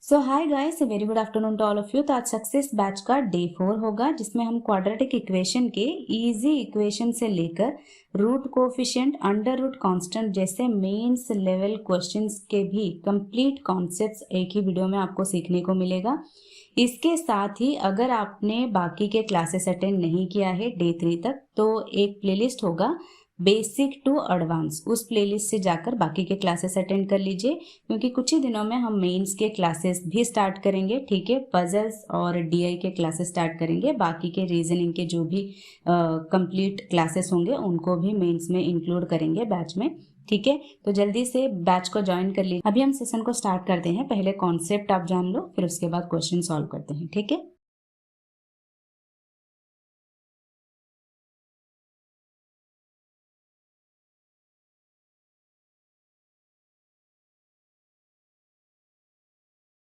So hi guys, very good afternoon to all of you. तो आज success batch का day 4 होगा, जिसमें हम क्वाड्रेटिक इक्वेशन के इजी इक्वेशन से लेकर root coefficient, under root constant जैसे मेंस लेवल क्वेश्चंस के भी कंप्लीट कॉन्सेप्ट्स एक ही वीडियो में आपको सीखने को मिलेगा। इसके साथ ही अगर आपने बाकी के क्लासेस अटेंड नहीं किया है डे 3 तक, तो एक प्लेलिस्ट होगा बेसिक टू एडवांस, उस प्लेलिस्ट से जाकर बाकी के क्लासेस अटेंड कर लीजिए, क्योंकि कुछ ही दिनों में हम मेंस के क्लासेस भी स्टार्ट करेंगे। ठीक है, पजल्स और डीआई के क्लासेस स्टार्ट करेंगे, बाकी के रीजनिंग के जो भी कंप्लीट क्लासेस होंगे उनको भी मेंस में इंक्लूड करेंगे बैच में। ठीक है, तो जल्दी से बैच को ज्वाइन कर लीजिए। अभी हम सेशन को स्टार्ट करते हैं। पहले कॉन्सेप्ट आप जान लो, फिर उसके बाद क्वेश्चन सॉल्व करते हैं। ठीक है,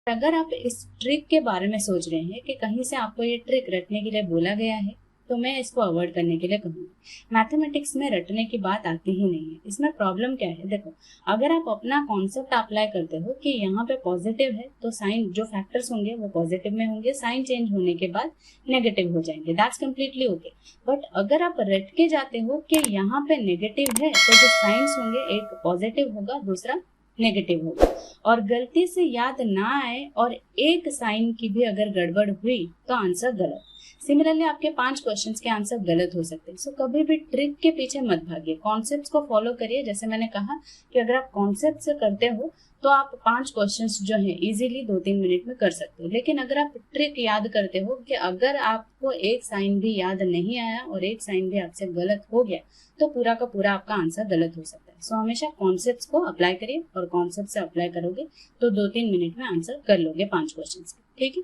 अगर आप इस ट्रिक के बारे में सोच रहे हैं कि कहीं से आपको ये ट्रिक रटने के लिए बोला गया है, तो मैं इसको अवॉइड करने के लिए कहूँगी। मैथमेटिक्स में रटने की बात आती ही नहीं है। इसमें प्रॉब्लम क्या है, देखो, अगर आप अपना कॉन्सेप्ट अप्लाई करते हो कि यहाँ पे पॉजिटिव है, तो साइन जो फैक्टर्स होंगे वो पॉजिटिव में होंगे, साइन चेंज होने के बाद नेगेटिव हो जाएंगे, दैट्स कम्प्लीटली ओके। बट अगर आप रट के जाते हो कि यहाँ पे नेगेटिव है, तो जो साइंस होंगे, एक पॉजिटिव होगा, दूसरा नेगेटिव होगा, और गलती से याद ना आए और एक साइन की भी अगर गड़बड़ हुई तो आंसर गलत। सिमिलरली आपके 5 क्वेश्चंस के आंसर गलत हो सकते हैं। सो कभी भी ट्रिक के पीछे मत भागिए, कॉन्सेप्ट्स को फॉलो करिए। जैसे मैंने कहा कि अगर आप कॉन्सेप्ट से करते हो तो आप 5 क्वेश्चंस जो है इजीली 2-3 मिनट में कर सकते हो। लेकिन अगर आप ट्रिक याद करते हो कि अगर आपको एक साइन भी याद नहीं आया और एक साइन भी आपसे गलत हो गया, तो पूरा का पूरा आपका आंसर गलत हो सकता है। सो हमेशा कॉन्सेप्ट्स को अप्लाई करिए, और कॉन्सेप्ट से अप्लाई करोगे तो 2-3 मिनट में आंसर कर लोगे 5 क्वेश्चंस के। ठीक है,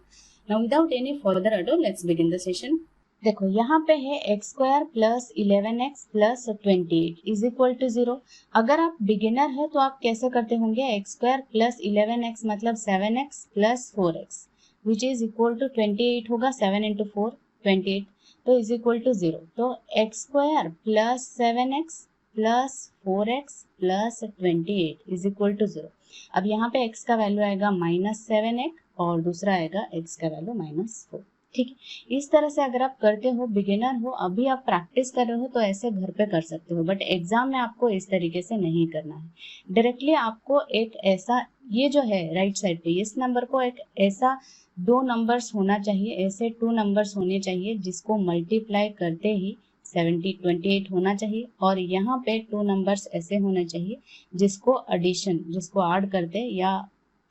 now without any further ado let's begin the session. देखो, यहाँ पे है x square plus 11x plus 28 is equal to 0। अगर आप बिगिनर है तो आप कैसे करते होंगे, एक्स स्क्वायर प्लस 11x मतलब 7x plus 4x which is equal to 28 होगा, 7 इंटू 4 28, तो इज इक्वल टू 0। तो x square plus 7x plus 4x plus 28 is equal to 0। अब यहाँ पे x का वैल्यू आएगा -7x और दूसरा आएगा x का वैल्यू -4। ठीक है, इस तरह से अगर आप करते हो, बिगिनर हो, अभी आप प्रैक्टिस कर रहे हो, तो ऐसे घर पे कर सकते हो। बट एग्जाम में आपको इस तरीके से नहीं करना है। डायरेक्टली आपको एक ऐसा, ये जो है राइट साइड पे, इस नंबर को एक ऐसा 2 नंबर्स होना चाहिए, ऐसे 2 नंबर्स होने चाहिए जिसको मल्टीप्लाई करते ही 28 होना चाहिए, और यहाँ पे 2 नंबर्स ऐसे होने चाहिए जिसको एडिशन, जिसको ऐड करते या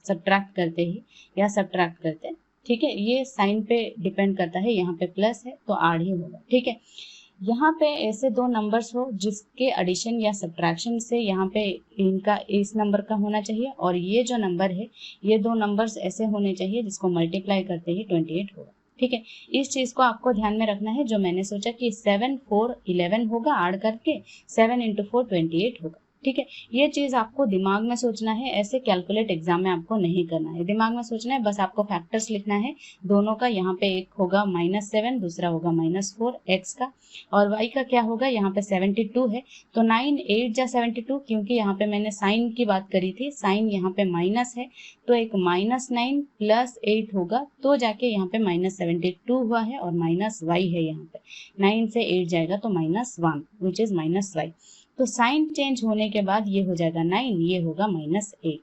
सब्ट्रैक्ट करते ही या सब्ट्रैक्ट करते। ठीक है, ये साइन पे डिपेंड करता है, यहाँ पे प्लस है तो आड़ ही होगा। ठीक है, यहाँ पे ऐसे 2 नंबर्स हो जिसके एडिशन या सब्ट्रैक्शन से यहाँ पे इनका इस नंबर का होना चाहिए, और ये जो नंबर है, ये 2 नंबर्स ऐसे होने चाहिए जिसको मल्टीप्लाई करते ही 28 होगा। ठीक है, इस चीज को आपको ध्यान में रखना है। जो मैंने सोचा कि 7 4 11 होगा, ऐड करके 7 इंटू 4 28 होगा। ठीक है, ये चीज आपको दिमाग में सोचना है, ऐसे कैलकुलेट एग्जाम में आपको नहीं करना है। दिमाग में सोचना है, बस आपको फैक्टर्स लिखना है दोनों का। यहाँ पे एक होगा -7, दूसरा होगा -4 x का, और y का क्या होगा, यहाँ पे 72 है, तो 9 8 जा 72, क्योंकि यहाँ पे मैंने साइन की बात करी थी, साइन यहाँ पे माइनस है, तो एक -9 प्लस 8 होगा, तो जाके यहाँ पे -72 हुआ है, और -y है, यहाँ पे 9 से 8 जाएगा तो -1 विच इज -y। तो साइन चेंज होने के बाद ये हो जाएगा 9, ये होगा -8।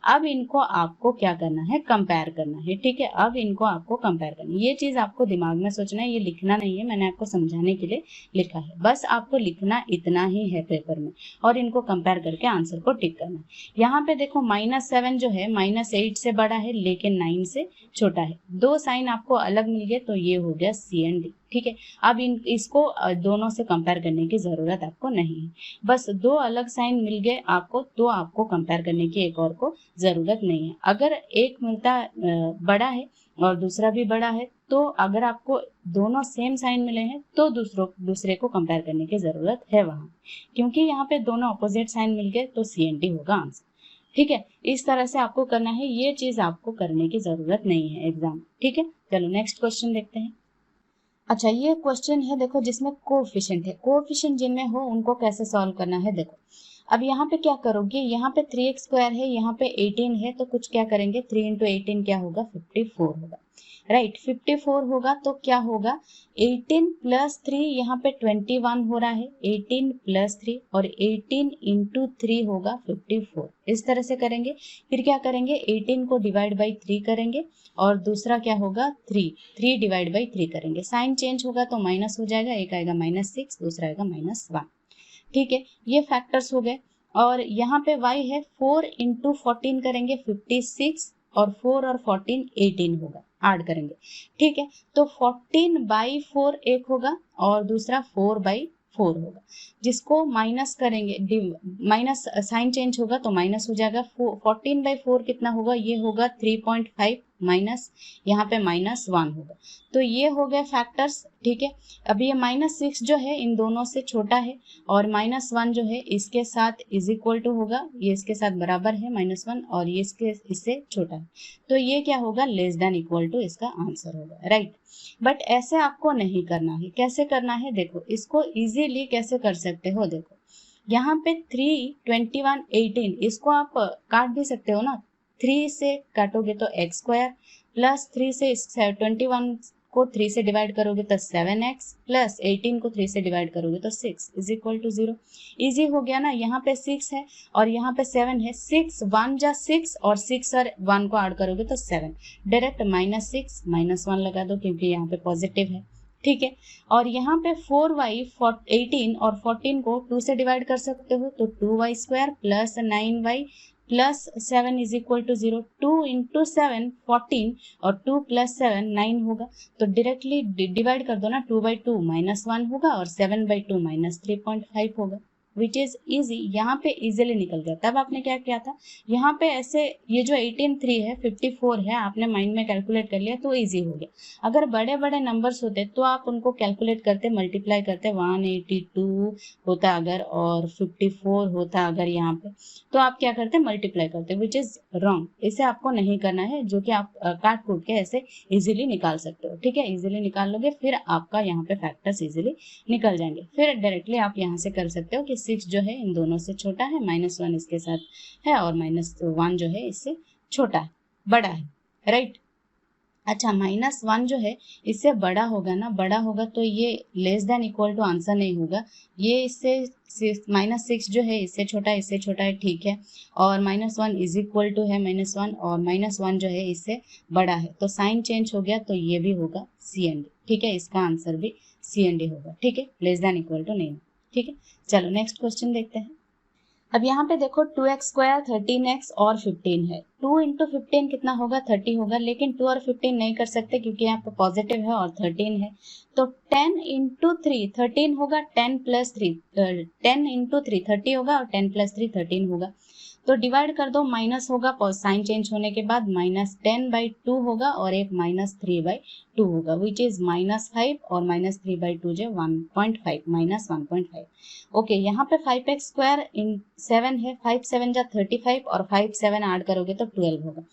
अब इनको आपको क्या करना है, कंपेयर करना है। ठीक है, अब इनको आपको कंपेयर करना है। ये चीज आपको दिमाग में सोचना है, ये लिखना नहीं है, मैंने आपको समझाने के लिए लिखा है। बस आपको लिखना इतना ही है पेपर में, और इनको कंपेयर करके आंसर को टिक करना है। यहाँ पे देखो, -7 जो है -8 से बड़ा है लेकिन 9 से छोटा है। 2 साइन आपको अलग मिल गए, तो ये हो गया C एंड D। ठीक है, अब इसको दोनों से कंपेयर करने की जरूरत आपको नहीं है। बस 2 अलग साइन मिल गए आपको, तो आपको कंपेयर करने की एक और को जरूरत नहीं है। अगर एक मिलता बड़ा है और दूसरा भी बड़ा है, तो अगर आपको दोनों सेम साइन मिले हैं तो दूसरे को कंपेयर करने की जरूरत है वहां, क्योंकि यहाँ पे दोनों अपोजिट साइन मिल गए, तो CND होगा आंसर। ठीक है, इस तरह से आपको करना है, ये चीज आपको करने की जरूरत नहीं है एग्जाम। ठीक है, चलो नेक्स्ट क्वेश्चन देखते हैं। अच्छा, ये क्वेश्चन है देखो जिसमें कोएफिशिएंट है, कोएफिशिएंट जिनमें हो उनको कैसे सॉल्व करना है देखो। अब यहाँ पे क्या करोगे, यहाँ पे 3x² है, यहाँ पे 18 है, तो कुछ क्या करेंगे, 3 इंटू 18 क्या होगा, 54 होगा, राइट। 54 होगा तो क्या होगा, 18 प्लस 3, यहाँ पे 21 हो रहा है, 18 प्लस 3 और 18 इंटू 3 होगा 54, इस तरह से करेंगे। फिर क्या करेंगे, 18 को डिवाइड बाई 3 करेंगे और दूसरा क्या होगा, 3 डिवाइड बाई 3 करेंगे, साइन चेंज होगा तो माइनस हो जाएगा, एक आएगा -6, दूसरा आएगा -1, ठीक है। ये फैक्टर्स हो गए। और यहाँ पे y है, 4 इंटू 14 करेंगे 56 और 4 और 14 18 होगा, ऐड करेंगे, ठीक है। तो 14/4 एक होगा और दूसरा 4/4 होगा, जिसको माइनस करेंगे, माइनस साइन चेंज होगा तो माइनस हो जाएगा। 14/4 कितना होगा, ये होगा 3.5 माइनस यहाँ पे -1 होगा। तो ये हो गए फैक्टर्स, ठीक है। अब ये -6 जो है इन दोनों से छोटा है और -1 जो है इसके साथ इज इक्वल टू होगा, ये इसके साथ बराबर है -1 और ये इससे छोटा है, तो ये क्या होगा, लेस देन इक्वल टू इसका आंसर होगा, राइट। बट ऐसे आपको नहीं करना है, कैसे करना है देखो, इसको इजीली कैसे कर सकते हो देखो, यहाँ पे 3, 21, 18 इसको आप काट भी सकते हो ना, 3 से काटोगे तो x² प्लस 3 से 21 को 3 से डिवाइड करोगे तो 7x प्लस 18 को 3 से डिवाइड करोगे तो 6 इज इक्वल टू 0। इजी हो गया ना, यहाँ पे 6 है और यहाँ पे 7 है, 6 1 जा 6 और 6 और 1 को ऐड करोगे तो 7, डायरेक्ट -6 -1 लगा दो क्योंकि यहाँ पे पॉजिटिव है, ठीक है। और यहाँ पे 4y 18 और 14 को 2 से डिवाइड कर सकते हो तो 2y² plus 9y plus 7 is equal to 0, 2 into 7 14 और 2 प्लस 7 9 होगा, तो डायरेक्टली डिवाइड कर दो ना, 2/2 -1 होगा और 7/2 -3.5 होगा, विच इज इजी। यहाँ पे इजीली निकल गया। तब आपने क्या किया था, यहाँ पे ऐसे ये जो 18 3 है 54 है, आपने माइंड में कैलकुलेट कर लिया तो इजी हो गया। अगर बड़े बड़े नंबर्स होते तो आप उनको कैलकुलेट करते, मल्टीप्लाई करते, 182 होता अगर और 54 होता अगर यहाँ पे, तो आप क्या करते, मल्टीप्लाई करते, विच इज रॉन्ग। इसे आपको नहीं करना है, जो कि आप काट कूट के ऐसे इजीली निकाल सकते हो, ठीक है। इजीली निकाल लोगे फिर आपका यहाँ पे फैक्टर्स इजीली निकल जाएंगे, फिर डायरेक्टली आप यहाँ से कर सकते हो कि 6 जो है इन दोनों से छोटा है, -1 इसके साथ है और -1 जो है इससे छोटा है, बड़ा है, राइट। अच्छा, -1 जो है इससे बड़ा होगा ना, बड़ा होगा तो ये less than equal to answer नहीं होगा, ये इससे -6 जो है इससे छोटा है, ठीक है। और -1 इज इक्वल टू है -1 और -1 जो है इससे बड़ा है, तो साइन चेंज हो गया तो ये भी होगा CND, ठीक है। इसका आंसर भी CND होगा, ठीक है, लेस देन इक्वल टू नहीं, ठीक है। चलो नेक्स्ट क्वेश्चन देखते हैं। अब यहाँ पे देखो 2x² 13x और 15 है, 2 इंटू 15 कितना होगा, 30 होगा, लेकिन 2 और 15 नहीं कर सकते क्योंकि यहाँ पे पॉजिटिव है और 13 है, तो 10 इंटू 3 13 होगा, 10 प्लस 3 10 इंटू 3 30 होगा और 10 प्लस 3 13 होगा, तो डिवाइड कर दो, माइनस होगा साइन चेंज होने के बाद, -10/2 होगा और एक -3/2 होगा, विच इज -5 और -3/2 जो 1.5 -1.5। ओके, यहाँ पे 5x² इन 7 है, 5 7 जा 35 और 5 7 ऐड करोगे तो 12 होगा,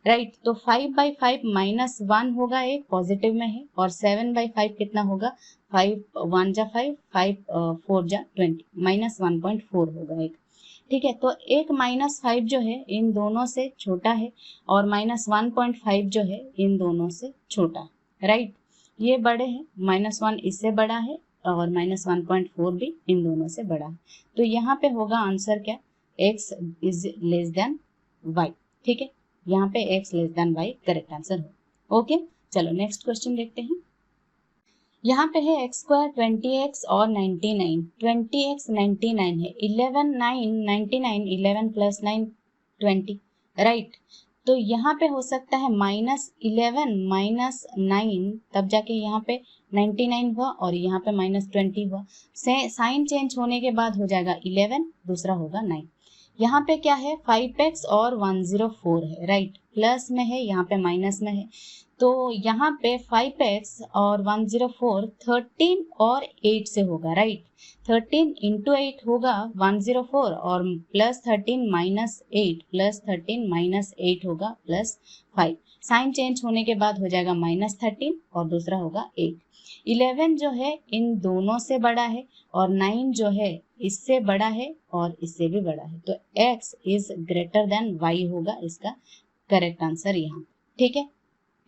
राइट। तो 5/5 -1 होगा, एक पॉजिटिव में है, और 7/5 कितना होगा, 5 1 जा 5 5 4 जा 20 -1.4 होगा एक, ठीक है। तो एक -5 जो है इन दोनों से छोटा है और -1.5 जो है इन दोनों से छोटा है, राइट। ये बड़े हैं, -1 इससे बड़ा है और -1.4 भी इन दोनों से बड़ा है, तो यहाँ पे होगा आंसर क्या, x is less then y, ठीक है। यहाँ पे x less than y correct answer हो। ओके, चलो नेक्स्ट क्वेश्चन देखते हैं। यहाँ पे है x² 20x और 99, 20x 99 है, 11 9 99, 11 प्लस 9 20, राइट। तो यहाँ पे हो सकता है -11 -9, तब जाके यहाँ पे 99 हुआ और यहाँ पे -20 हुआ, साइन चेंज होने के बाद हो जाएगा 11, दूसरा होगा 9। यहाँ पे क्या है, 5x और 104 है, राइट। प्लस में है, यहाँ पे माइनस में है। तो यहाँ पे 5x और 104 13 और 8 से होगा, राइट। 13 इंटू 8 होगा 104 और प्लस 13 माइनस 8 प्लस 13 माइनस 8 होगा प्लस 5। साइन चेंज होने के बाद हो जाएगा -13 और दूसरा होगा 8। 11 जो है इन दोनों से बड़ा है और 9 जो है इससे बड़ा है और इससे भी बड़ा है। तो x is greater than y होगा इसका करेक्ट आंसर यहाँ। ठीक है,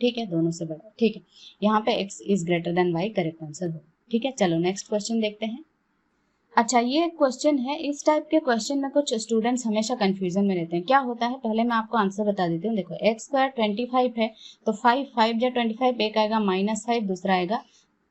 ठीक है, दोनों से बड़ा, ठीक है। यहाँ पे x is greater than y correct answer होगा। ठीक है, चलो नेक्स्ट क्वेश्चन देखते हैं। अच्छा, ये क्वेश्चन है, इस टाइप के क्वेश्चन में कुछ स्टूडेंट्स हमेशा कंफ्यूजन में रहते हैं। क्या होता है, पहले मैं आपको आंसर बता देती हूँ। देखो x स्क्वायर 25 है, तो 5 जा 25, एक आएगा -5, दूसरा आएगा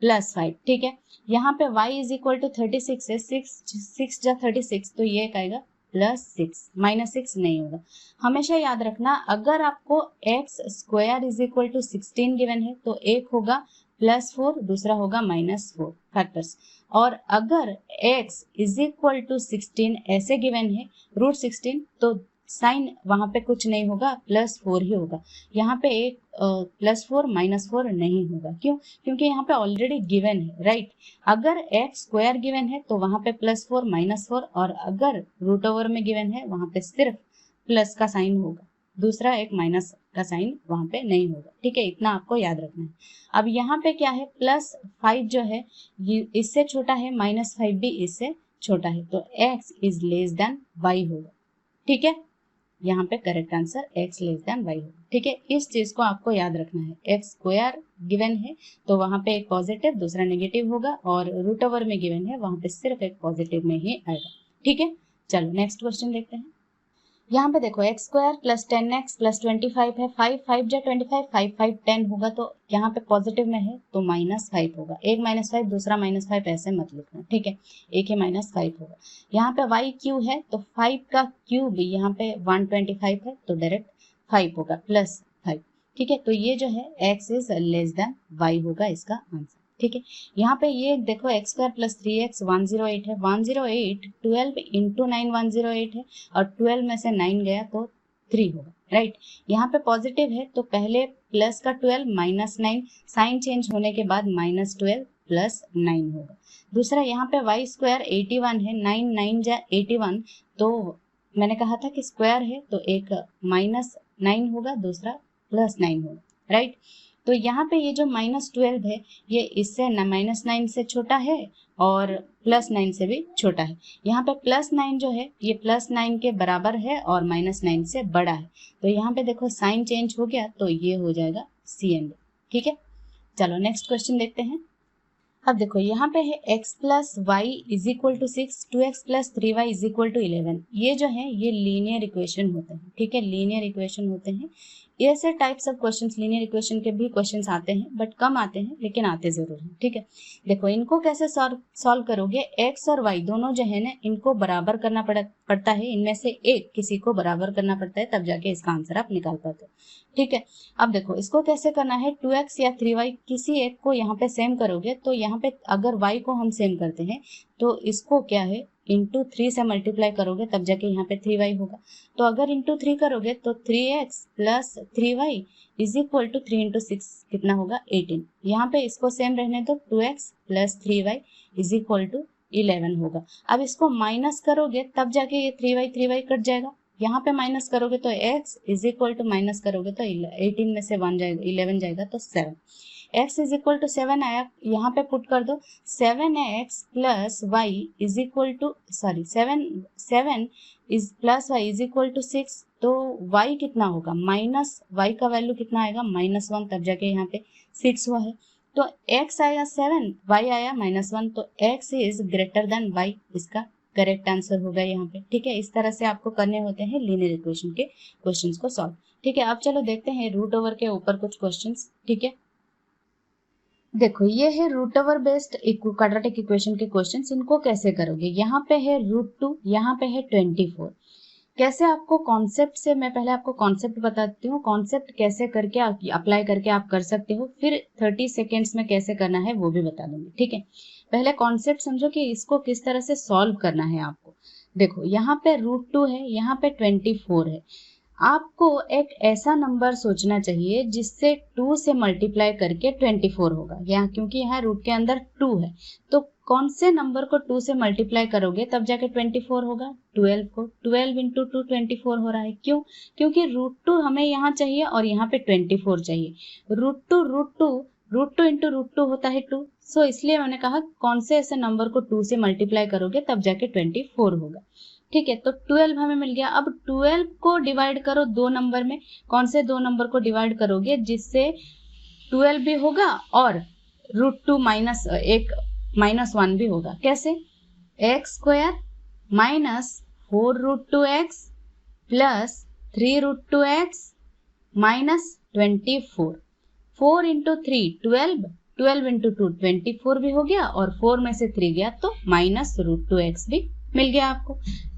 +5। ठीक है, यहाँ पे y इज इक्वल टू 36 है, 6 जा 36, तो ये एक आएगा +6, -6 नहीं होगा। हमेशा याद रखना, अगर आपको x square is equal to 16 given है तो एक होगा +4, दूसरा होगा -4 फैक्टर्स। और अगर x इज इक्वल टू 16 ऐसे गिवन है √16, तो साइन वहां पे कुछ नहीं होगा, +4 ही होगा। यहाँ पे एक +4 -4 नहीं होगा। क्यों? क्योंकि यहाँ पे ऑलरेडी गिवन है, राइट। अगर x स्क्वायर गिवन है तो वहां पे +4 -4, और अगर रूट ओवर में गिवन है वहां पे सिर्फ प्लस का साइन होगा, दूसरा एक माइनस का साइन वहां पे नहीं होगा। ठीक है, इतना आपको याद रखना है। अब यहाँ पे क्या है, +5 जो है ये इससे छोटा है, -5 भी इससे छोटा है, तो x is less then y होगा। ठीक है, यहाँ पे correct answer x less than y होगा। ठीक है, इस चीज को आपको याद रखना है। x स्क्वायर गिवन है तो वहां पे एक पॉजिटिव दूसरा नेगेटिव होगा, और रूट ओवर में गिवन है वहां पे सिर्फ एक पॉजिटिव में ही आएगा। ठीक है, चलो नेक्स्ट क्वेश्चन देखते हैं। यहाँ पे देखो x square plus 10x plus 25 है, 5 जा 25, 5 10 होगा, तो यहाँ पे पॉजिटिव में है तो -5 होगा। एक -5 दूसरा -5 ऐसे मत लिखना, ठीक है, एक ही -5 होगा। यहाँ पे y क्यू है तो 5 का क्यूब यहाँ पे 125 है, तो डायरेक्ट 5 होगा +5। ठीक है, तो ये जो है x is less then y होगा इसका आंसर। ठीक है, यहाँ पे ये देखो x स्क्वायर प्लस 3x 108 है, 108 12 इंटू 9 108 है, और 12 में से 9 गया तो 3 होगा, राइट। यहाँ पे पॉजिटिव है तो पहले प्लस का 12 -9, साइन चेंज होने के बाद -12 प्लस 9 होगा। दूसरा यहाँ पे y स्क्वायर 81 है, 9 जा 81, तो मैंने कहा था कि स्क्वायर है तो एक -9 होगा, दूसरा +9 होगा, राइट। तो यहाँ पे ये जो -12 है ये इससे -9 से छोटा है और +9 से भी छोटा है। यहाँ पे +9 जो है ये +9 के बराबर है और -9 से बड़ा है, तो यहाँ पे देखो साइन चेंज हो गया तो ये हो जाएगा CN। ठीक है, चलो नेक्स्ट क्वेश्चन देखते हैं। अब देखो यहाँ पे है x plus y is equal to 6, 2x plus 3y is equal to 11। ये जो है ये लीनियर इक्वेशन होते हैं। ठीक है, लीनियर इक्वेशन होते हैं। ऐसे types of questions, linear equation के भी क्वेश्चंस आते हैं, बट कम आते हैं, लेकिन आते जरूर हैं। ठीक है, देखो इनको कैसे सॉल्व करोगे, x और y दोनों जो है ना इनको बराबर करना पड़ता है। इनमें से एक किसी को बराबर करना पड़ता है, तब जाके इसका आंसर आप निकाल पाते हो। ठीक है, अब देखो इसको कैसे करना है, 2x या 3y किसी एक को यहाँ पे सेम करोगे, तो यहाँ पे अगर y को हम सेम करते हैं तो इसको क्या है इंटू 3 से मल्टीप्लाई करोगे, तब जाके यहाँ पे 3y होगा। तो अगर इंटू 3 करोगे तो 3x plus 3y is equal to 3 into 6 कितना होगा 18। यहाँ पे इसको सेम रहने तो 2x plus 3y is equal to 11 होगा। अब इसको माइनस करोगे तब जाके ये 3y कट जाएगा। यहाँ पे माइनस करोगे तो x is equal to minus करोगे तो 18 में से 1 जाएगा, 11 जाएगा तो 7। x इज इक्वल टू 7 आया, यहाँ पे पुट कर दो 7x plus y is equal to 7 is plus y is equal to 6। तो y कितना होगा, माइनस y का वैल्यू कितना आएगा -1, तब जाके यहाँ पे 6 हुआ है। तो x आया 7, y आया -1, तो x is greater than y इसका करेक्ट आंसर होगा यहाँ पे। ठीक है, इस तरह से आपको करने होते हैं लीनियर इक्वेशन के क्वेश्चंस को सॉल्व। ठीक है, अब चलो देखते हैं रूट ओवर के ऊपर कुछ क्वेश्चंस। ठीक है, देखो ये है root over based quadratic equation के क्वेश्चंस। इनको कैसे करोगे, यहाँ पे है √2, यहाँ पे है 24। कैसे आपको कॉन्सेप्ट से, मैं पहले आपको कॉन्सेप्ट बताती हूँ, कॉन्सेप्ट कैसे करके अप्लाई करके आप कर सकते हो, फिर 30 सेकेंड्स में कैसे करना है वो भी बता दूंगी। ठीक है, पहले कॉन्सेप्ट समझो कि इसको किस तरह से सॉल्व करना है आपको। देखो यहाँ पे √2 है, यहाँ पे 24 है। आपको एक ऐसा नंबर सोचना चाहिए जिससे 2 से मल्टीप्लाई करके 24 होगा, यहाँ क्योंकि यहाँ रूट के अंदर 2 है, तो कौन से नंबर को 2 से मल्टीप्लाई करोगे तब जाके 24 होगा? 12 को। 12 इंटू 2 24 हो रहा है। क्यों? क्योंकि √2 हमें यहाँ चाहिए और यहाँ पे 24 चाहिए। √2 इंटू √2 होता है 2, सो इसलिए मैंने कहा कौन से ऐसे नंबर को 2 से मल्टीप्लाई करोगे तब जाके 24 होगा। ठीक है, तो 12 हमें मिल गया। अब 12 को डिवाइड करो दो नंबर में। कौन से दो नंबर को डिवाइड करोगे जिससे 12 भी होगा और √2 -1 भी होगा? कैसे? x² minus 4√2x plus 3√2x minus 24। 4 into 3 12, 12 into 2 24 भी हो गया और 4 में से 3 गया तो -√2x भी मिल गया आपको।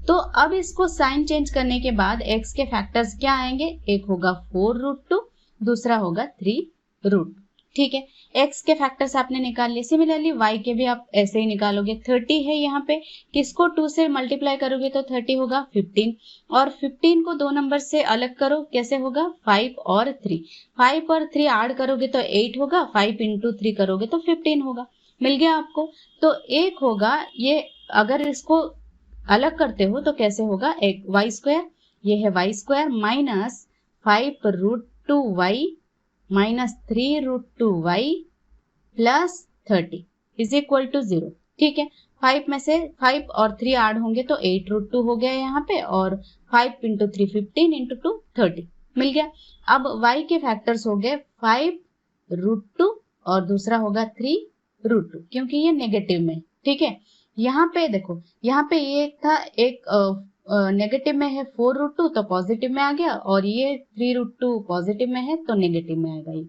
तो अब इसको साइन चेंज करने के बाद x के फैक्टर्स क्या आएंगे? एक होगा 4√2, दूसरा होगा 3√2। ठीक है, x के फैक्टर्स आपने निकाल लिए। सिमिलरली y के भी आप ऐसे ही निकालोगे। 30 है यहाँ पे, किसको 2 से मल्टीप्लाई करोगे तो 30 होगा 15, और 15 को दो नंबर से अलग करो, कैसे होगा? 5 और 3। 5 और 3 ऐड करोगे तो 8 होगा, 5 इंटू 3 करोगे तो 15 होगा। मिल गया आपको। तो एक होगा ये, अगर इसको अलग करते हो तो कैसे होगा? एक y², ये है y² minus 5√2y minus 3√2y plus 30 is equal to 0। ठीक है, 5 में से 5 और 3 ऐड होंगे तो 8√2 हो गया यहाँ पे, और 5 इंटू 3 15 इंटू 2 30 मिल गया। अब y के फैक्टर्स हो गए 5√2 और दूसरा होगा 3√2, क्योंकि ये नेगेटिव में। ठीक है, यहाँ पे देखो, यहाँ पे ये था एक नेगेटिव में है 4√2 तो पॉजिटिव में आ गया, और ये 3√2 पॉजिटिव में है तो नेगेटिव में आएगा ये।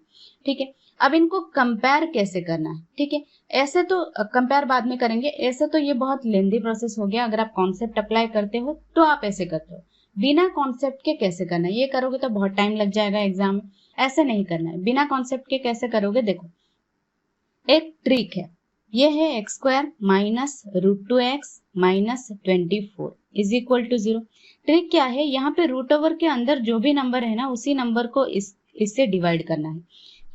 ठीक है, अब इनको कंपेयर कैसे करना है? ठीक है, ऐसे तो कंपेयर बाद में करेंगे, ऐसे तो ये बहुत लेंदी प्रोसेस हो गया। अगर आप कॉन्सेप्ट अप्लाई करते हो तो आप ऐसे करते हो। बिना कॉन्सेप्ट के कैसे करना है? ये करोगे तो बहुत टाइम लग जाएगा एग्जाम में। ऐसे नहीं करना है। बिना कॉन्सेप्ट के कैसे करोगे? देखो, एक ट्रिक है, ये है x² minus √2x minus 24 is equal to 0। Trick क्या है? यहाँ पे रूट ओवर के अंदर जो भी नंबर है ना, उसी नंबर को इससे डिवाइड करना है।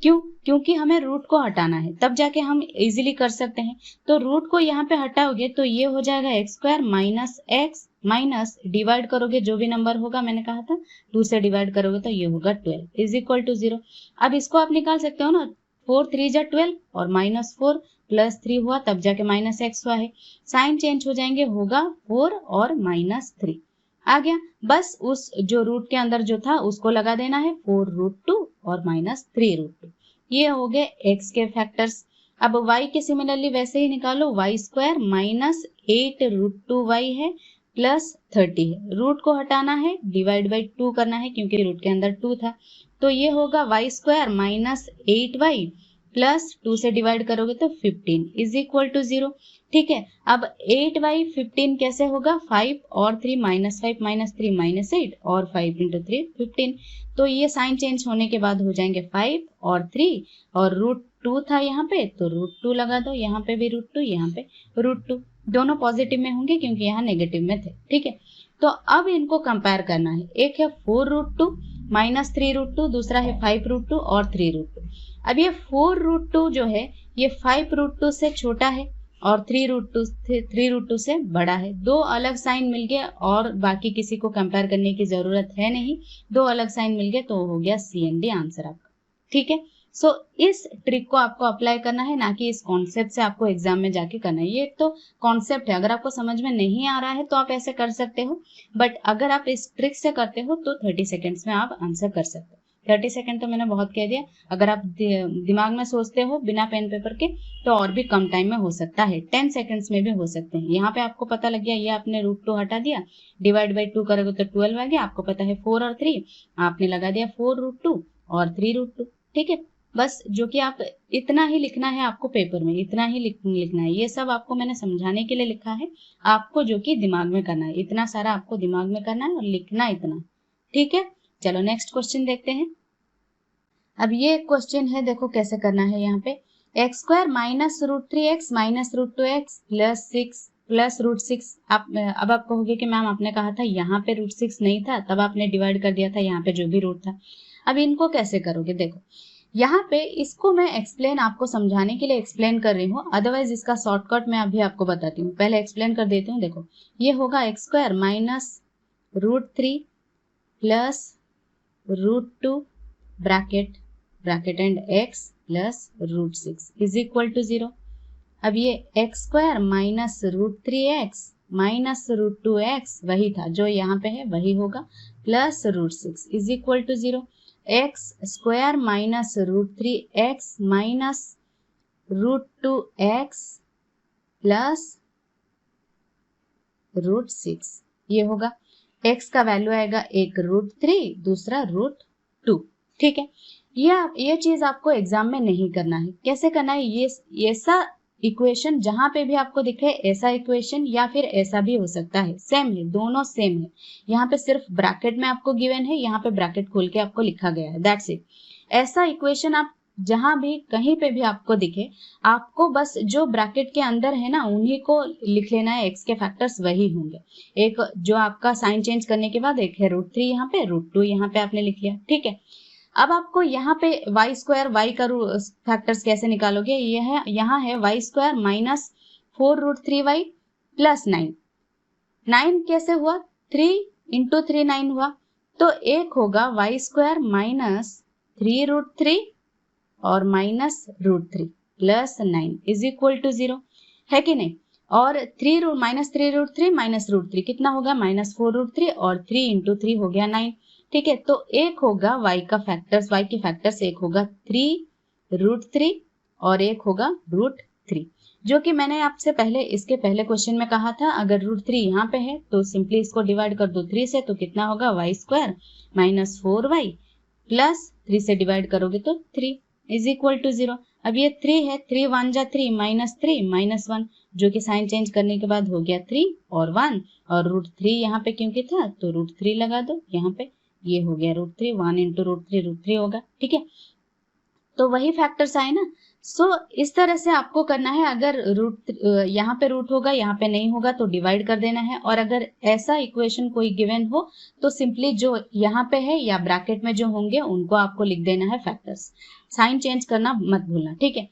क्यों? क्योंकि हमें रूट को हटाना है, तब जाके हम इजीली कर सकते हैं। तो रूट को यहाँ पे हटाओगे तो ये हो जाएगा x² minus x minus divide करोगे जो भी नंबर होगा, मैंने कहा था 2 से डिवाइड करोगे तो ये होगा 12 इज इक्वल टू 0। अब इसको आप निकाल सकते हो ना, 4 3 जा 12 और -4 प्लस 3 हुआ तब जाके -x हुआ है। साइन चेंज हो जाएंगे, होगा 4 और -3 आ गया। बस उस जो रूट के अंदर जो था उसको लगा देना है, 4√2 और -3√2। ये हो गए x के फैक्टर्स। अब y के सिमिलरली वैसे ही निकालो, y² माइनस 8√2y है प्लस 30 है। रूट को हटाना है, डिवाइड बाई 2 करना है क्योंकि रूट के अंदर 2 था, तो ये होगा y² माइनस 8y प्लस 2 से डिवाइड करोगे तो 15 इज इक्वल टू 0। ठीक है, अब 8y 15 कैसे होगा? 5 और 3 -5 -3 -8 और 5 इंटू 3 15। तो ये साइन चेंज होने के बाद हो जाएंगे 5 और 3, और √2 था यहाँ पे तो √2 लगा दो, यहाँ पे भी √2, यहाँ पे √2, दोनों पॉजिटिव में होंगे क्योंकि यहाँ नेगेटिव में थे। ठीक है, तो अब इनको कंपेयर करना है। एक है 4√2 माइनस 3√2, दूसरा है 5√2 और 3√2। अब ये 4√2 जो है ये 5√2 से छोटा है और 3√2 से बड़ा है। दो अलग साइन मिल गए और बाकी किसी को कंपेयर करने की जरूरत है नहीं, दो अलग साइन मिल गए तो हो गया C&D आंसर आपका। ठीक है, सो इस ट्रिक को आपको अप्लाई करना है, ना कि इस कॉन्सेप्ट से आपको एग्जाम में जाके करना है। ये तो कॉन्सेप्ट है, अगर आपको समझ में नहीं आ रहा है तो आप ऐसे कर सकते हो, बट अगर आप इस ट्रिक से करते हो तो 30 सेकेंड्स में आप आंसर कर सकते हो। 30 सेकेंड तो मैंने बहुत कह दिया। अगर आप दिमाग में सोचते हो बिना पेन पेपर के तो और भी कम टाइम में हो सकता है, 10 सेकेंड्स में भी हो सकते हैं। यहाँ पे आपको पता लग गया, ये आपने √2 हटा दिया, डिवाइड बाई 2 करोगे तो 12 आ गया। आपको पता है 4 और 3, आपने लगा दिया 4√2 और 3√2। ठीक है, बस जो कि आप इतना ही लिखना है आपको पेपर में, इतना ही लिखना है। ये सब आपको मैंने समझाने के लिए लिखा है, आपको जो कि दिमाग में करना है, इतना सारा आपको दिमाग में करना है और लिखना इतना। ठीक है, चलो नेक्स्ट क्वेश्चन देखते हैं। अब ये क्वेश्चन है, देखो कैसे करना है। यहाँ पे x² minus √3x minus √2x plus 6 plus √6। अब आप कहोगे कि मैम आपने कहा था यहाँ पे √6 नहीं था, तब आपने डिवाइड कर दिया था यहाँ पे जो भी रूट था। अब इनको कैसे करोगे? देखो यहाँ पे इसको मैं एक्सप्लेन आपको समझाने के लिए एक्सप्लेन कर रही हूँ, अदरवाइज इसका शॉर्टकट मैं अभी आपको बताती हूँ। पहले एक्सप्लेन कर देती हूँ। देखो ये होगा x² minus √3 plus √2 bracket and x plus √6 is equal to 0। अब ये x² minus √3x minus √2x वही था जो यहाँ पे है वही होगा, plus √6 is equal to 0। x² minus √3x minus √2x plus √6 ये होगा। x का वैल्यू आएगा एक √3, दूसरा √2। ठीक है, ये चीज आपको एग्जाम में नहीं करना है। कैसे करना है? ये ऐसा इक्वेशन जहां पे भी आपको दिखे ऐसा इक्वेशन, या फिर ऐसा भी हो सकता है, सेम है, दोनों सेम है। यहाँ पे सिर्फ ब्रैकेट में आपको गिवन है, यहाँ पे ब्रैकेट खोल के आपको लिखा गया है, दैट्स इट। ऐसा इक्वेशन आप जहां भी कहीं पे भी आपको दिखे, आपको बस जो ब्रैकेट के अंदर है ना उन्हीं को लिख लेना है, एक्स के फैक्टर्स वही होंगे। एक जो आपका साइन चेंज करने के बाद एक है √3 यहाँ पे, √2 यहाँ पे आपने लिख लिया। ठीक है, अब आपको यहाँ पे y² y का फैक्टर्स कैसे निकालोगे? ये है, यहाँ है y² माइनस 4√3y प्लस 9। 9 कैसे हुआ? 3 इंटू 3 9 हुआ, तो एक होगा y² माइनस 3√3 और minus √3 plus 9 is equal to 0, है कि नहीं? और माइनस 3√3 माइनस √3 कितना होगा? माइनस 4√3 और 3 इंटू 3 हो गया 9। ठीक है, तो एक होगा y का फैक्टर्स, y की फैक्टर्स एक होगा 3√3 और एक होगा √3, जो कि मैंने आपसे पहले इसके पहले क्वेश्चन में कहा था। अगर √3 यहाँ पे है तो सिंपली इसको डिवाइड कर दो 3 से, तो कितना होगा? y² माइनस 4y प्लस 3 से डिवाइड करोगे तो 3 इज इक्वल टू 0। अब ये 3 है, 3 1 जा 3 माइनस 3 माइनस 1, जो कि साइन चेंज करने के बाद हो गया 3 और 1, और √3 यहाँ पे क्योंकि था तो √3 लगा दो यहाँ पे, ये हो गया √3, 1 इंटू √3 होगा। ठीक है, तो वही फैक्टर्स आए ना। सो इस तरह से आपको करना है। अगर यहाँ पे रूट होगा, यहाँ पे नहीं होगा तो डिवाइड कर देना है, और अगर ऐसा इक्वेशन कोई गिवन हो तो सिंपली जो यहाँ पे है या ब्रैकेट में जो होंगे उनको आपको लिख देना है फैक्टर्स, साइन चेंज करना मत भूलना। ठीक है,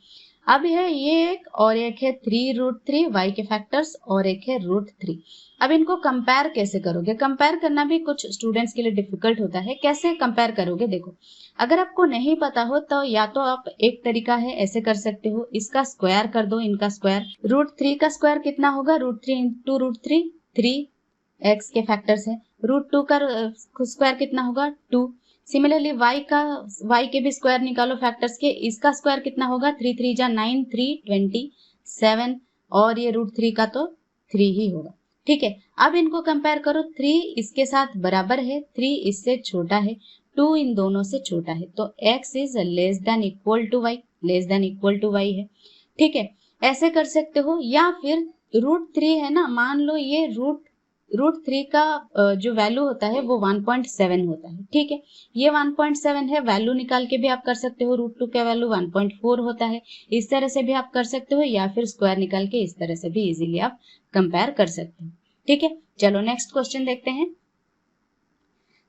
अब है ये एक, और एक है 3√3 y के फैक्टर्स, और एक है √3। अब इनको कंपेयर कैसे करोगे? कंपेयर करना भी कुछ स्टूडेंट्स के लिए डिफिकल्ट होता है। कैसे कंपेयर करोगे? देखो, अगर आपको नहीं पता हो तो या तो आप एक तरीका है ऐसे कर सकते हो, इसका स्क्वायर कर दो, इनका स्क्वायर। √3 का स्क्वायर कितना होगा? √3 इंटू √3 3x के फैक्टर्स है। √2 का स्क्वायर कितना होगा? 2। सिमिलरली y के भी स्क्वायर निकालो फैक्टर्स के, इसका स्क्वायर कितना होगा? 3 3 जा 9 3 27, और ये √3 का तो 3 ही होगा। ठीक है, अब इनको कंपेयर करो, 3 इसके साथ बराबर है, 3 इससे छोटा है, 2 इन दोनों से छोटा है, तो x is less than equal to y, less than equal to y है। ठीक है, ऐसे कर सकते हो। या फिर √3 है ना, मान लो ये √3 का जो वैल्यू होता है वो 1.7 होता है। ठीक है, ये 1.7 है, वैल्यू निकाल के भी आप कर सकते हो। √2 का वैल्यू 1.4 होता है, इस तरह से भी आप कर सकते हो, या फिर स्क्वायर निकाल के इस तरह से भी इजीली आप कंपेयर कर सकते हो। ठीक है, चलो नेक्स्ट क्वेश्चन देखते हैं।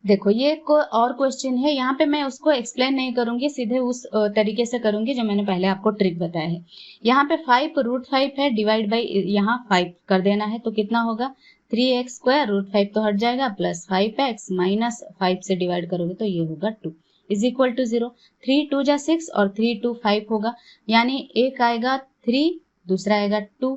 देखो ये और क्वेश्चन है, यहाँ पे मैं उसको एक्सप्लेन नहीं करूंगी, सीधे उस तरीके से करूंगी जो मैंने पहले आपको ट्रिक बताया है। यहाँ पे 5 √5 है, डिवाइड बाई यहाँ 5 कर देना है, तो कितना होगा? 3x² √5 तो हट जाएगा, प्लस 5x माइनस 5 से डिवाइड करोगे तो ये होगा 2 इज इक्वल टू 0। 3 2 जा 6 और 3 2 5 होगा, यानी एक आएगा 3, दूसरा आएगा 2,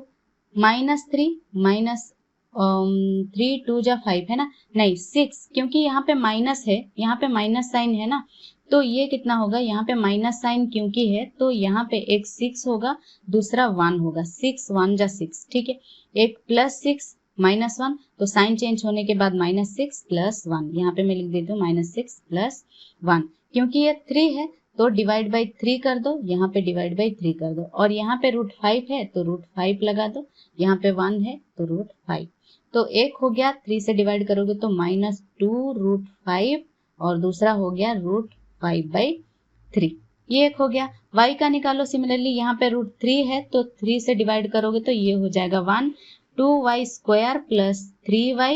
माइनस 3 माइनस 3 2 जा 5 है ना, नहीं 6, क्योंकि यहाँ पे माइनस है, यहाँ पे माइनस साइन है ना, तो ये कितना होगा? यहाँ पे माइनस साइन क्योंकि है तो यहाँ पे एक 6 होगा, दूसरा 1 होगा, 6 1 जा 6। ठीक है, एक प्लस 6 माइनस 1, तो साइन चेंज होने के बाद माइनस 6 प्लस 1, यहाँ पे मैं लिख देती हूँ माइनस 6 प्लस 1। क्योंकि ये 3 है तो डिवाइड बाई 3 कर दो, यहाँ पे डिवाइड बाई 3 कर दो, और यहाँ पे √5 है तो √5 लगा दो, यहाँ पे 1 है तो √5, तो एक हो गया 3 से डिवाइड करोगे तो -2 √5, और दूसरा हो गया √5/3, ये एक हो गया। y का निकालो, सिमिलरली यहाँ पे √3 है तो 3 से डिवाइड करोगे तो ये हो जाएगा 1 2y square plus 3y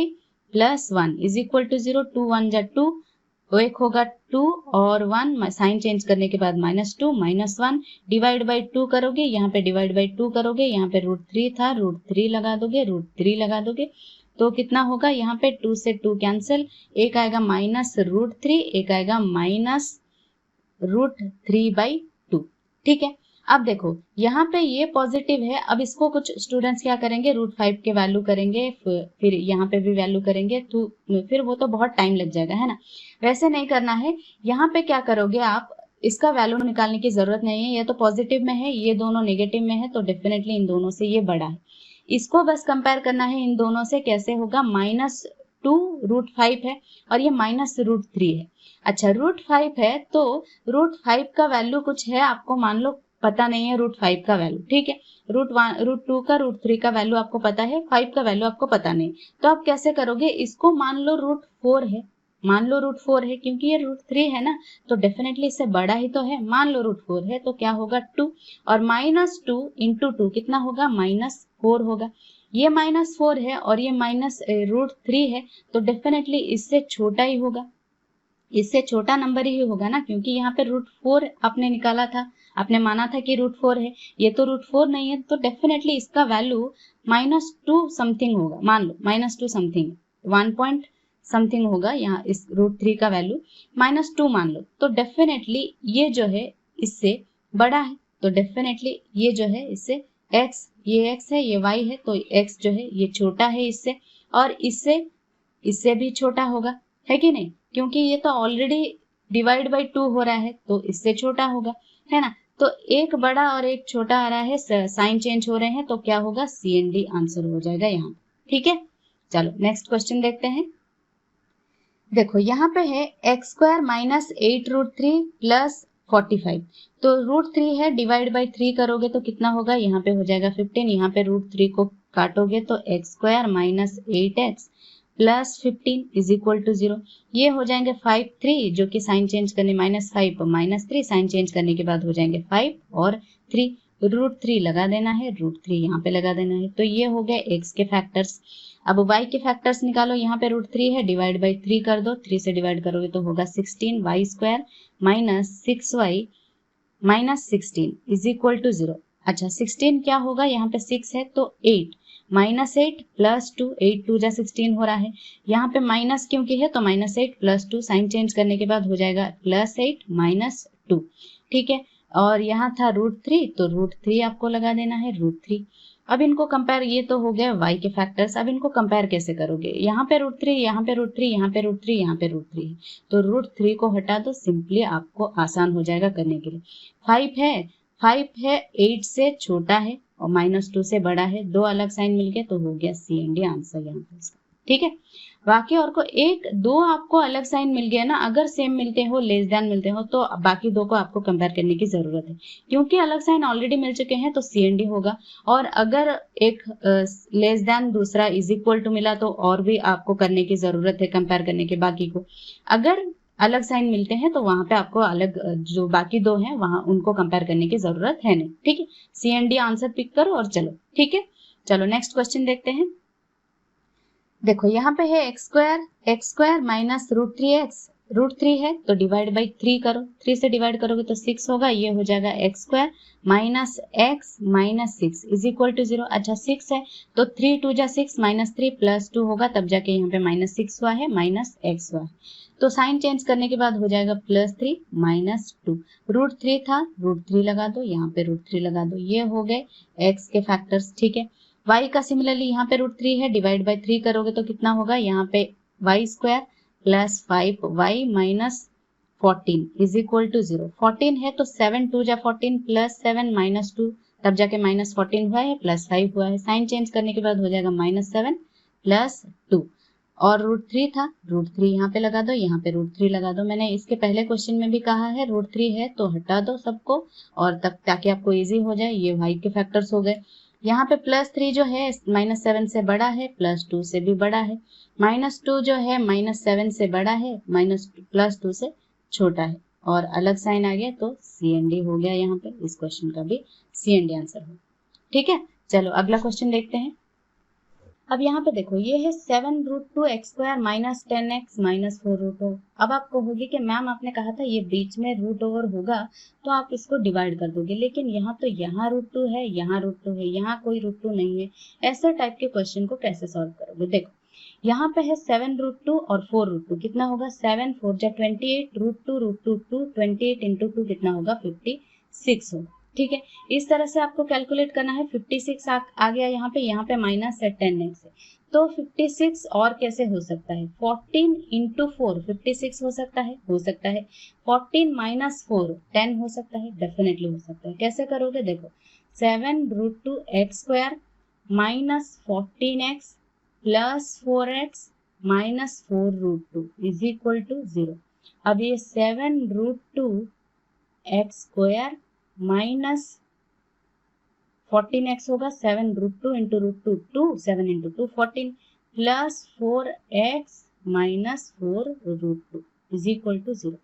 plus 1 is equal to 0। 2 1 जा 2, एक होगा 2 और 1, साइन चेंज करने के बाद -2 -1 डिवाइड बाई 2 करोगे, यहाँ पे डिवाइड बाई 2 करोगे, यहाँ पे √3 था, √3 लगा दोगे, √3 लगा दोगे, तो कितना होगा यहाँ पे 2 से 2 कैंसिल, एक आएगा -√3, एक आएगा -√3/2। ठीक है, अब देखो यहाँ पे ये पॉजिटिव है, अब इसको कुछ स्टूडेंट्स क्या करेंगे, √5 के वैल्यू करेंगे, फिर यहाँ पे भी वैल्यू करेंगे, तो फिर वो तो बहुत टाइम लग जाएगा, है ना। वैसे नहीं करना है, यहाँ पे क्या करोगे आप, इसका वैल्यू निकालने की जरूरत नहीं है, ये तो पॉजिटिव में है, ये दोनों नेगेटिव में है, तो डेफिनेटली इन दोनों से ये बड़ा है। इसको बस कंपेयर करना है इन दोनों से, कैसे होगा, -2 √5 है और ये -√3 है। अच्छा, √5 है तो √5 का वैल्यू कुछ है, आपको मान लो पता नहीं है √5 का वैल्यू, ठीक है, √2 का √3 का वैल्यू आपको पता है, 5 का वैल्यू आपको पता नहीं, तो आप कैसे करोगे, इसको मान लो √4 है, मान लो √4 है, क्योंकि ये √3 है ना, तो डेफिनेटली इससे बड़ा ही तो है, मान लो √4 है, तो क्या होगा 2 और -2 × 2 कितना होगा, -4 होगा। ये -4 है और ये -√3 है, तो डेफिनेटली इससे छोटा ही होगा, इससे छोटा नंबर ही होगा ना, क्योंकि यहाँ पे √4 आपने निकाला था, आपने माना था कि √4 है, ये तो √4 नहीं है, तो डेफिनेटली इसका वैल्यू -2 समथिंग होगा, मान लो -2 समथिंग 1 पॉइंट समथिंग होगा, यहाँ इस √3 का वैल्यू -2 मान लो, तो डेफिनेटली ये जो है इससे बड़ा है, तो डेफिनेटली ये जो है इससे x, ये x है, ये y है, तो x जो है ये छोटा है इससे, और इससे भी छोटा होगा, है कि नहीं, क्योंकि ये तो ऑलरेडी डिवाइड बाई 2 हो रहा है, तो इससे छोटा होगा, है ना। तो एक बड़ा और एक छोटा आ रहा है, साइन चेंज हो रहे हैं, तो क्या होगा, CND आंसर हो जाएगा यहाँ। ठीक है, चलो नेक्स्ट क्वेश्चन देखते हैं। देखो यहाँ पे है x² -8√3 प्लस 45, तो √3 है, डिवाइड बाई 3 करोगे तो कितना होगा, यहाँ पे हो जाएगा 15, यहाँ पे √3 को काटोगे तो x² -8x plus 15 is equal to 0, ये हो जाएंगे 5 3, जो कि साइन चेंज करने -5 -3, साइन चेंज करने के बाद हो जाएंगे 5 और 3, √3 लगा देना है, √3 यहाँ पे लगा देना है, तो ये हो गए x के फैक्टर्स। अब y के फैक्टर्स निकालो, यहाँ पे √3 है, डिवाइड बाई 3 कर दो, 3 से डिवाइड करोगे तो होगा 16y² -6y -16 is equal to 0। अच्छा, 16 क्या होगा, यहाँ पे 6 है तो 8 -8 प्लस 2, 8 2 जा 16 हो रहा है, यहाँ पे माइनस क्योंकि है तो -8 प्लस 2, साइन चेंज करने के बाद हो जाएगा +8 -2। ठीक है, और यहाँ था √3, तो √3 आपको लगा देना है, √3। अब इनको कंपेयर, ये तो हो गया y के फैक्टर्स, अब इनको कंपेयर कैसे करोगे, यहाँ पे √3, यहाँ पे √3, यहाँ पे √3, यहाँ पे √3, तो √3 को हटा दो, सिंपली आपको आसान हो जाएगा करने के लिए। 5 है 8 से छोटा है और -2 से बड़ा है, दो अलग साइन मिल गए, तो हो गया CND आंसर यहाँ पे इसका। ठीक है, बाकी और को एक दो आपको अलग साइन मिल गया ना, अगर सेम मिलते हो, लेस देन मिलते हो, तो बाकी दो को आपको कंपेयर करने की जरूरत है, क्योंकि अलग साइन ऑलरेडी मिल चुके हैं तो CND होगा, और अगर एक लेस देन दूसरा इज इक्वल टू मिला तो और भी आपको करने की जरूरत है कंपेयर करने के बाकी को। अगर अलग साइन मिलते हैं तो वहां पे आपको अलग, जो बाकी दो हैं वहां उनको कंपेयर करने की जरूरत है नहीं। ठीक है, CND आंसर पिक करो और चलो। ठीक है, चलो नेक्स्ट क्वेश्चन देखते हैं। देखो यहाँ पे है x² -√3x, √3 है तो डिवाइड बाई 3 करो, 3 से डिवाइड करोगे तो 6 होगा, ये हो जाएगा x² -x -6 is equal to 0। अच्छा, 6 है तो 3 2 जा 6 -3 प्लस 2 होगा, तब जाके यहाँ पे -6 हुआ है, -x हुआ है, तो साइन चेंज करने के बाद हो जाएगा +3 -2, √3 था, √3 लगा दो, यहाँ पे √3 लगा दो, ये हो गए x के फैक्टर्स। ठीक है, y का सिमिलरली यहाँ पे √3 है, डिवाइड बाई 3 करोगे तो कितना होगा, यहाँ पे y² plus 5y -14 is equal to 0। 14 है तो 7 2 जा 14 प्लस 7 -2, तब जाके -14 हुआ है, +5 हुआ है, साइन चेंज करने के बाद हो जाएगा -7 प्लस 2, और √3 था, √3 यहाँ पे लगा दो, यहाँ पे √3 लगा दो। मैंने इसके पहले क्वेश्चन में भी कहा है √3 है तो हटा दो सबको, और तब ताकि आपको इजी हो जाए। ये y के फैक्टर्स हो गए। यहाँ पे +3 जो है -7 से बड़ा है, +2 से भी बड़ा है, -2 जो है -7 से बड़ा है, +2 से छोटा है, और अलग साइन आ गया तो CND हो गया। यहाँ पे इस क्वेश्चन का भी CND आंसर हो। ठीक है, चलो अगला क्वेश्चन देखते हैं। अब यहाँ पे देखो ये है 7√2x² माइनस 10x माइनस 4√2। अब आप कहोगे कि मैम आपने कहा था ये बीच में रूट ओवर होगा तो आप इसको डिवाइड कर दोगे, लेकिन यहाँ तो यहाँ √2 है, यहाँ √2 है, यहाँ कोई √2 नहीं है। ऐसे टाइप के क्वेश्चन को कैसे सॉल्व करोगे? देखो यहाँ पे है 7√2 और 4√2, कितना होगा 7 4 जा 28, √2 2 28 इंटू 2 कितना होगा 56 होगा। ठीक है, इस तरह से आपको कैलकुलेट करना है। 56 आ गया यहाँ पे माइनस है 10x है, तो 56 और कैसे हो सकता है? 14 इंटू 4 56 हो सकता है, 14 माइनस 4 10 हो सकता है, डेफिनेटली हो सकता है। कैसे करोगे? देखो 7√2x² minus 14x plus 4x minus 4√2 is equal to 0। अब ये 7√2x² माइनस 14x होगा, 7√2 into √2 2, 7 into 2 14 plus 4x minus 4√2 is equal to 0।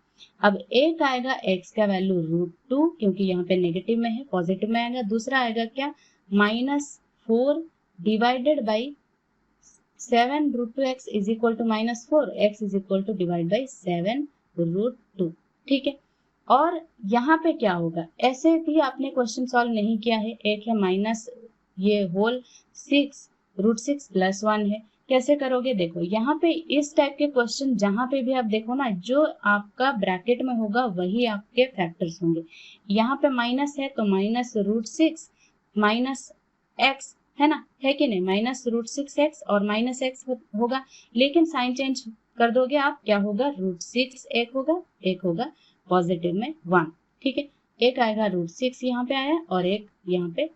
अब एक आएगा x का वैल्यू √2 क्योंकि यहाँ पे नेगेटिव में है, पॉजिटिव में आएगा। दूसरा आएगा क्या? Minus 4 divided by 7√2x is equal to minus 4, x is equal to divide by 7√2। ठीक है, और यहाँ पे क्या होगा? ऐसे भी आपने क्वेश्चन सॉल्व नहीं किया है। एक है माइनस ये होल 6√6 प्लस 1 है। कैसे करोगे? देखो यहाँ पे इस टाइप के क्वेश्चन जहाँ पे भी आप देखो ना, जो आपका ब्रैकेट में होगा वही आपके फैक्टर्स होंगे। यहाँ पे माइनस है तो माइनस √6 माइनस x है ना, है कि नहीं? माइनस √6x और माइनस x होगा, लेकिन साइन चेंज कर दोगे आप, क्या होगा? √6 एक होगा पॉजिटिव में 1। ठीक है, एक आएगा √6 यहाँ पे आया और एक यहाँ पे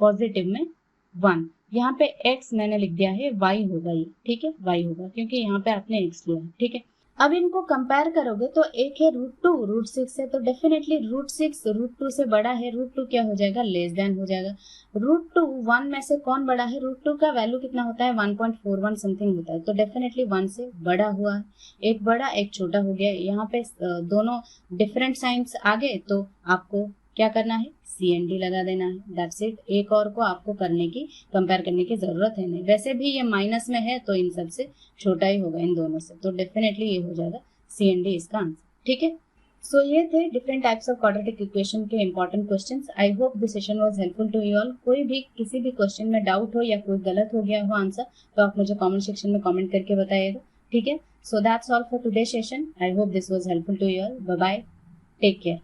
पॉजिटिव में 1। यहाँ पे x मैंने लिख दिया है, y होगा ये। ठीक है, y होगा क्योंकि यहाँ पे आपने x लिया है। ठीक है, अब इनको कंपेयर करोगे तो एक है √2 √6 है, तो डेफिनेटली √6 √2 से बड़ा है। √2 क्या हो जाएगा? लेस देन हो जाएगा। √2 1 में से कौन बड़ा है? √2 का वैल्यू कितना होता है? 1.41 समथिंग होता है, तो डेफिनेटली 1 से बड़ा हुआ है। एक बड़ा एक छोटा हो गया। यहाँ पे दोनों डिफरेंट साइंस आ गए तो आपको क्या करना है? CND लगा देना है, दैट्स इट। एक और को आपको कंपेयर करने की जरूरत है नहीं। वैसे भी ये माइनस में है तो इन सब से छोटा ही होगा, इन दोनों से, तो डेफिनेटली ये हो जाएगा CND इसका आंसर। ठीक है, सो ये थे different types of quadratic equation के important questions. I hope this session was helpful to you all. कोई भी किसी भी क्वेश्चन में डाउट हो या कोई गलत हो गया हो आंसर, तो आप मुझे कमेंट सेक्शन में कमेंट करके बताइएगा। ठीक है, so that's all for today session. I hope this was helpful to you all. Bye bye, take care.